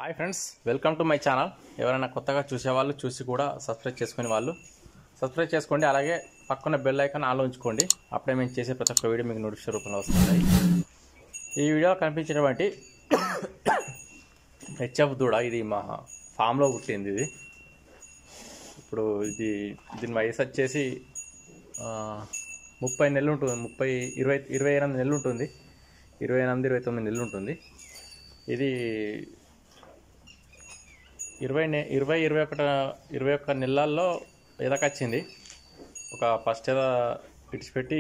Hi friends, welcome to my channel. ఎవరైనా కొత్తగా చూసేవాళ్ళు చూసి కూడా సబ్స్క్రైబ్ చేసుకునే వాళ్ళు సబ్స్క్రైబ్ చేసుకోండి. అలాగే పక్కన బెల్ ఐకాన్ ఆన్లో ఉంచుకోండి. అప్పుడే మేము చేసే ప్రతి ఒక్క వీడియో మీకు నోటిఫికేషన్ రూపంలో వస్తుంది. ఈ వీడియోలో కనిపించినటువంటి హెచ్ఎఫ్ దూడ ఇది మా ఫామ్లో పుట్టింది. ఇది ఇప్పుడు దీని వయసు వచ్చేసి 30 నెలలు ఉంటుంది. 28 నెలలు ఉంటుంది. 28-29 నెలలు ఉంటుంది. ఇది 21 నెలల్లో ఎదకొచ్చింది. ఒక ఫస్ట్ ఎద ఇడిచిపెట్టి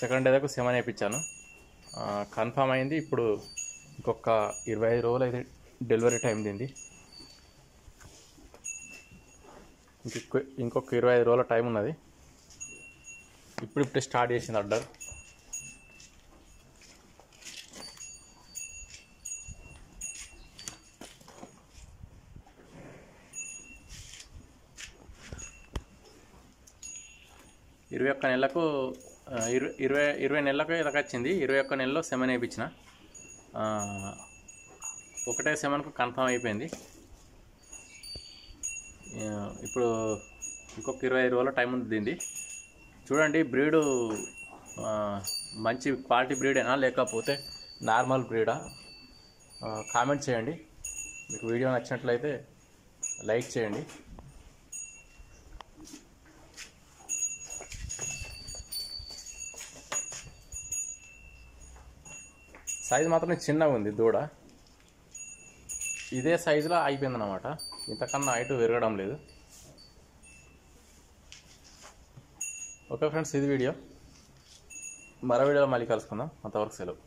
సెకండ్ ఎదకు సెమన్ వేయించాను. కన్ఫామ్ అయింది. ఇప్పుడు ఇంకొక 25 రోజులు అయితే డెలివరీ టైం దీంది. ఇంకొక 25 రోజుల టైం ఉన్నది. ఇప్పుడు స్టార్ట్ చేసింది అడ్డర్. నెలకు 20 నెలలకు ఎదకొచ్చింది. 21 నెలలో సెమన్ వేయించిన. ఒకటే సెమన్కు కన్ఫామ్ అయిపోయింది. ఇప్పుడు ఇంకొక 25 రోజుల టైం ఉంది దీన్ని. చూడండి, బ్రీడు మంచి క్వాలిటీ బ్రీడేనా లేకపోతే నార్మల్ బ్రీడా కామెంట్ చేయండి. మీకు వీడియో నచ్చినట్లయితే లైక్ చేయండి. సైజు మాత్రం చిన్నగా ఉంది దూడ. ఇదే సైజులో అయిపోయిందన్నమాట. ఇంతకన్నా హైట్ పెరగడం లేదు. ఓకే ఫ్రెండ్స్, ఇది వీడియో. మరో వీడియోలో మళ్ళీ కలుసుకుందాం. అంతవరకు సెలవు.